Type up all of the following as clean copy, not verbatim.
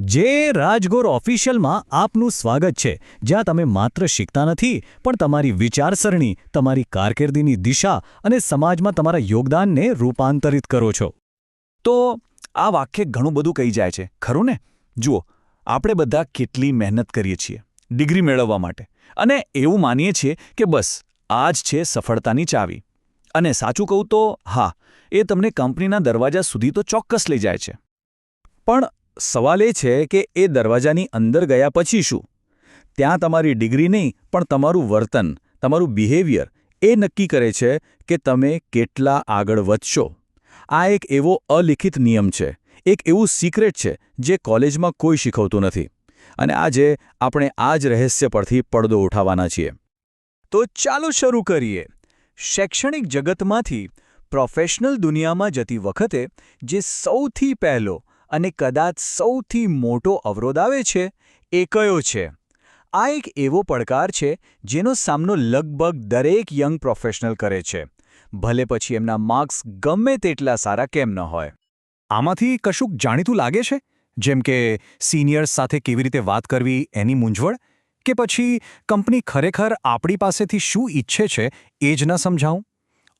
જે રાજગોર ઓફિશિયલમાં આપનું સ્વાગત છે, જ્યાં તમે માત્ર શીખતા નથી પણ તમારી વિચારસરણી, તમારી કારકિર્દીની દિશા અને સમાજમાં તમારા યોગદાનને રૂપાંતરિત કરો છો. તો આ વાક્ય ઘણું બધું કહી જાય છે, ખરું ને? જુઓ, આપણે બધા કેટલી મહેનત કરીએ છીએ ડિગ્રી મેળવવા માટે, અને એવું માનીએ છીએ કે બસ આ જ છે સફળતાની ચાવી. અને સાચું કહું તો હા, એ તમને કંપનીના દરવાજા સુધી તો ચોક્કસ લઈ જાય છે. પણ સવાલ એ છે કે એ દરવાજાની અંદર ગયા પછી શું? ત્યાં તમારી ડિગ્રી નહીં પણ તમારું વર્તન, તમારું બિહેવિયર એ નક્કી કરે છે કે તમે કેટલા આગળ વધશો. આ એક એવો અલિખિત નિયમ છે, એક એવું સિક્રેટ છે જે કોલેજમાં કોઈ શીખવતું નથી. અને આજે આપણે આ જ રહસ્ય પરથી પડદો ઉઠાવવાના છીએ. તો ચાલો શરૂ કરીએ. શૈક્ષણિક જગતમાંથી પ્રોફેશનલ દુનિયામાં જતી વખતે જે સૌથી પહેલો અને કદાચ સૌથી મોટો અવરોધ આવે છે એ કયો છે? આ એક એવો પડકાર છે જેનો સામનો લગભગ દરેક યંગ પ્રોફેશનલ કરે છે, ભલે પછી એમના માર્ક્સ ગમે તેટલા સારા કેમ ન હોય. આમાંથી કશુંક જાણીતું લાગે છે? જેમ કે સિનિયર્સ સાથે કેવી રીતે વાત કરવી એની મૂંઝવણ? કે પછી કંપની ખરેખર આપણી પાસેથી શું ઈચ્છે છે એ જ ન સમજાવું?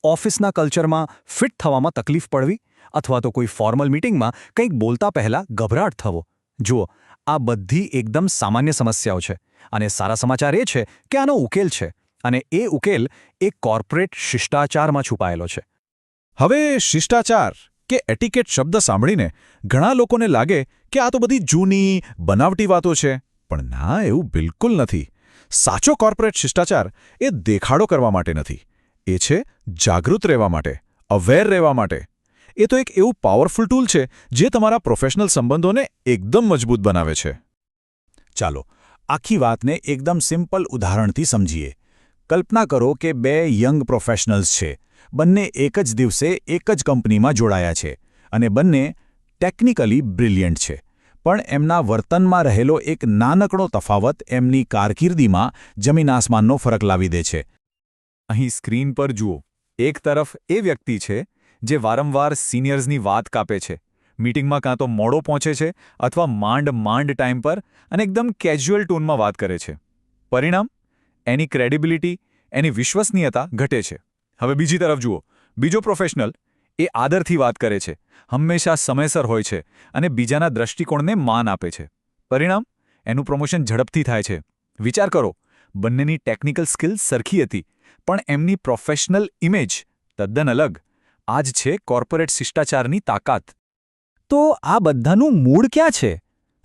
ઓફિસના કલ્ચરમાં ફિટ થવામાં તકલીફ પડવી? અથવા તો કોઈ ફોર્મલ મીટિંગમાં કંઈક બોલતા પહેલાં ગભરાટ થવો? જુઓ, આ બધી એકદમ સામાન્ય સમસ્યાઓ છે, અને સારા સમાચાર એ છે કે આનો ઉકેલ છે, અને એ ઉકેલ એક કોર્પોરેટ શિષ્ટાચારમાં છુપાયેલો છે. હવે શિષ્ટાચાર કે એટિકેટ શબ્દ સાંભળીને ઘણા લોકોને લાગે કે આ તો બધી જૂની, બનાવટી વાતો છે. પણ ના, એવું બિલકુલ નથી. સાચો કોર્પોરેટ શિષ્ટાચાર એ દેખાડો કરવા માટે નથી. એ છે જાગૃત રહેવા માટે, અવેર રહેવા માટે. એ તો એક એવું પાવરફુલ ટૂલ છે જે તમારા પ્રોફેશનલ સંબંધોને એકદમ મજબૂત બનાવે છે. ચાલો, આખી વાતને એકદમ સિમ્પલ ઉદાહરણથી સમજીએ. કલ્પના કરો કે બે યંગ પ્રોફેશનલ્સ છે. બંને એક જ દિવસે એક જ કંપનીમાં જોડાયા છે, અને બંને ટેકનિકલી બ્રિલિયન્ટ છે. પણ એમના વર્તનમાં રહેલો એક નાનકડો તફાવત એમની કારકિર્દીમાં જમીન આસમાનનો ફરક લાવી દે છે. અહીં સ્ક્રીન પર જુઓ. એક તરફ એ વ્યક્તિ છે જે વારંવાર સિનિયર્સની વાત કાપે છે, મીટિંગમાં કાં તો મોડો પહોંચે છે અથવા માંડ ટાઈમ પર અને એકદમ કેઝ્યુઅલ ટોનમાં વાત કરે છે. પરિણામ? એની ક્રેડિબિલિટી, એની વિશ્વસનીયતા ઘટે છે. હવે બીજી તરફ જુઓ. બીજો પ્રોફેશનલ એ આદરથી વાત કરે છે, હંમેશા સમયસર હોય છે અને બીજાના દૃષ્ટિકોણને માન આપે છે. પરિણામ? એનું પ્રમોશન ઝડપથી થાય છે. વિચાર કરો, બંનેની ટેકનિકલ સ્કિલ સરખી હતી, પણ એમની પ્રોફેશનલ ઇમેજ તદ્દન અલગ. આ જ છે કોર્પોરેટ શિષ્ટાચારની તાકાત. તો આ બધાનું મૂળ ક્યાં છે?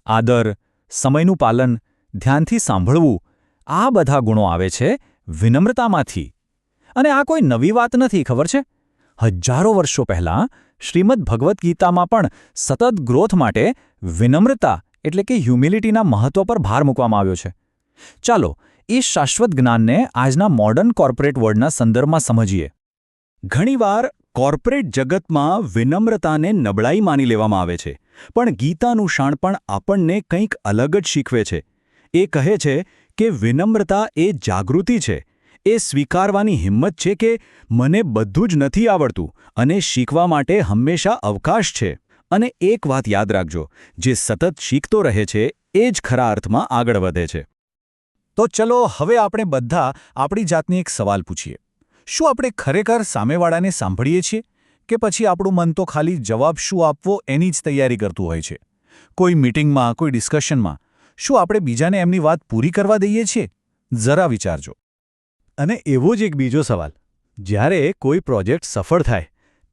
આદર, સમયનું પાલન, ધ્યાનથી સાંભળવું, આ બધા ગુણો આવે છે વિનમ્રતામાંથી. અને આ કોઈ નવી વાત નથી, ખબર છે? હજારો વર્ષો પહેલાં શ્રીમદ્ ભગવદ્ ગીતામાં પણ સતત ગ્રોથ માટે વિનમ્રતા એટલે કે હ્યુમિલિટીના મહત્વ પર ભાર મૂકવામાં આવ્યો છે. ચાલો, એ શાશ્વત જ્ઞાનને આજના મોડર્ન કોર્પોરેટ વર્લ્ડના સંદર્ભમાં સમજીએ. ઘણીવાર કોર્પોરેટ જગતમાં વિનમ્રતાને નબળાઈ માની લેવામાં આવે છે, પણ ગીતાનું શાણપણ આપણને કંઈક અલગ જ શીખવે છે. એ કહે છે કે વિનમ્રતા એ જાગૃતિ છે, એ સ્વીકારવાની હિંમત છે કે મને બધું જ નથી આવડતું અને શીખવા માટે હંમેશા અવકાશ છે. અને એક વાત યાદ રાખજો, જે સતત શીખતો રહે છે એ જ ખરા અર્થમાં આગળ વધે છે. તો ચલો હવે આપણે બધા આપણી જાતને એક સવાલ પૂછીએ. શું આપણે ખરેખર સામેવાળાને સાંભળીએ છીએ, કે પછી આપણું મન તો ખાલી જવાબ શું આપવો એની જ તૈયારી કરતું હોય છે? કોઈ મીટિંગમાં, કોઈ ડિસ્કશનમાં શું આપણે બીજાને એમની વાત પૂરી કરવા દઈએ છીએ? જરા વિચારજો. અને એવો જ એક બીજો સવાલ, જ્યારે કોઈ પ્રોજેક્ટ સફળ થાય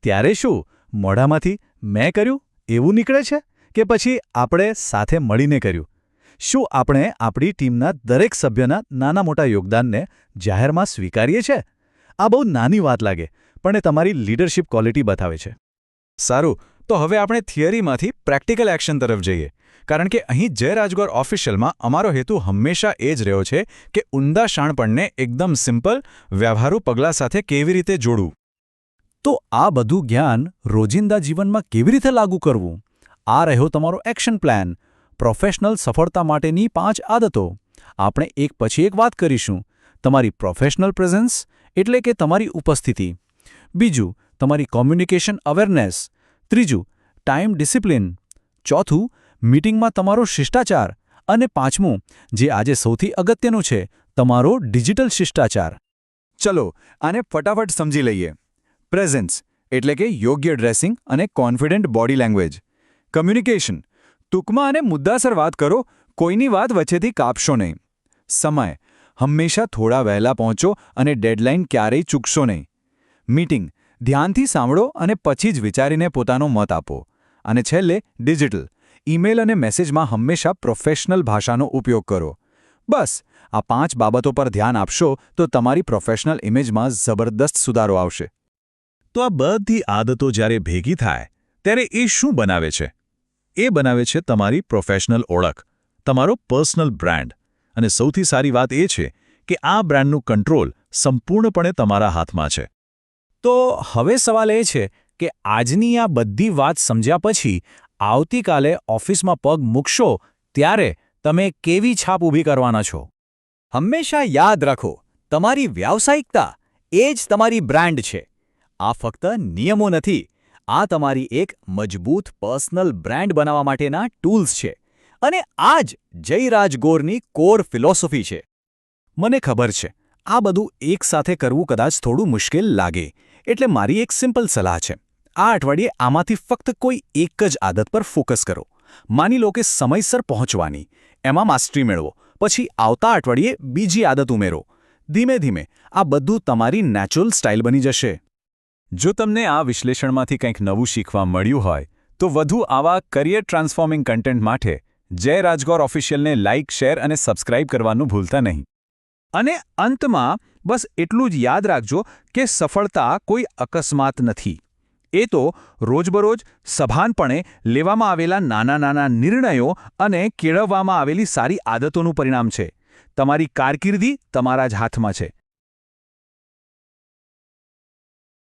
ત્યારે શું મોઢામાંથી મેં કર્યું એવું નીકળે છે, કે પછી આપણે સાથે મળીને કર્યું? શું આપણે આપણી ટીમના દરેક સભ્યના નાના મોટા યોગદાનને જાહેરમાં સ્વીકારીએ છીએ? આ બહુ નાની વાત લાગે, પણ એ તમારી લીડરશિપ ક્વોલિટી બતાવે છે. સારું, તો હવે આપણે થિયરીમાંથી પ્રેક્ટિકલ એક્શન તરફ જઈએ. કારણ કે અહીં જય રાજગોર ઓફિશિયલમાં અમારો હેતુ હંમેશા એ જ રહ્યો છે કે ઊંડા શાણપણને એકદમ સિમ્પલ, વ્યવહારુ પગલાં સાથે કેવી રીતે જોડવું. તો આ બધું જ્ઞાન રોજિંદા જીવનમાં કેવી રીતે લાગુ કરવું? આ રહ્યો તમારો એક્શન પ્લાન. પ્રોફેશનલ સફળતા માટેની 5 આદતો. આપણે એક પછી એક વાત કરીશું. તમારી પ્રોફેશનલ પ્રેઝન્સ એટલે કે તમારી ઉપસ્થિતિ. બીજું, તમારી કોમ્યુનિકેશન અવેરનેસ. ત્રીજું, ટાઈમ ડિસિપ્લિન. ચોથું, મીટિંગમાં તમારો શિષ્ટાચાર અને પાંચમું, જે આજે સૌથી અગત્યનું છે, તમારો ડિજિટલ શિષ્ટાચાર. ચલો આને ફટાફટ સમજી લઈએ. પ્રેઝન્સ એટલે કે યોગ્ય ડ્રેસિંગ અને કોન્ફિડન્ટ બોડી લેંગ્વેજ. કમ્યુનિકેશન ટૂંકમાં અને મુદ્દાસર વાત કરો, કોઈની વાત વચ્ચેથી કાપશો નહીં. સમય હંમેશા થોડા વહેલા પહોંચો અને ડેડલાઇન ક્યારેય ચૂકશો નહીં. મીટિંગ ધ્યાનથી સાંભળો અને પછી જ વિચારીને પોતાનો મત આપો. અને છેલ્લે ડિજિટલ ઈમેલ અને મેસેજમાં હંમેશા પ્રોફેશનલ ભાષાનો ઉપયોગ કરો. બસ આ 5 બાબતો પર ધ્યાન આપશો તો તમારી પ્રોફેશનલ ઇમેજમાં જબરદસ્ત સુધારો આવશે. તો આ બધી આદતો જ્યારે ભેગી થાય ત્યારે એ શું બનાવે છે? એ બનાવે છે તમારી પ્રોફેશનલ ઓળખ, તમારો પર્સનલ બ્રાન્ડ. અને સૌથી સારી વાત એ છે કે આ બ્રાન્ડનું કંટ્રોલ સંપૂર્ણપણે તમારા હાથમાં છે. તો હવે સવાલ એ છે કે આજની આ બધી વાત સમજ્યા પછી આવતીકાલે ઓફિસમાં પગ મૂકશો ત્યારે તમે કેવી છાપ ઊભી કરવાના છો? હંમેશા યાદ રાખો, તમારી વ્યાવસાયિકતા એ જ તમારી બ્રાન્ડ છે. આ ફક્ત નિયમો નથી, આ તમારી એક મજબૂત પર્સનલ બ્રાન્ડ બનાવવા માટેના ટૂલ્સ છે. અને આ જ જયરાજ ગોરની કોર ફિલોસોફી છે. મને ખબર છે આ બધું એકસાથે કરવું કદાચ થોડું મુશ્કેલ લાગે, એટલે મારી એક સિમ્પલ સલાહ છે. આ અઠવાડિયે આમાંથી ફક્ત કોઈ એક જ આદત પર ફોકસ કરો. માની લો કે સમયસર પહોંચવાની, એમાં માસ્ટરી મેળવો. પછી આવતા અઠવાડિયે બીજી આદત ઉમેરો. ધીમે ધીમે આ બધું તમારી નેચરલ સ્ટાઇલ બની જશે. જો તમને આ વિશ્લેષણમાંથી કંઈક નવું શીખવા મળ્યું હોય તો વધુ આવા કરિયર ટ્રાન્સફોર્મિંગ કન્ટેન્ટ માટે જય રાજગોર ઓફિશિયલને લાઇક, શેર અને સબસ્ક્રાઇબ કરવાનું ભૂલતા નહીં. અને અંતમાં બસ એટલું જ યાદ રાખજો કે સફળતા કોઈ અકસ્માત નથી. એ તો રોજબરોજ સભાનપણે લેવામાં આવેલા નાના નાના નિર્ણયો અને કેળવવામાં આવેલી સારી આદતોનું પરિણામ છે. તમારી કારકિર્દી તમારા જ હાથમાં છે.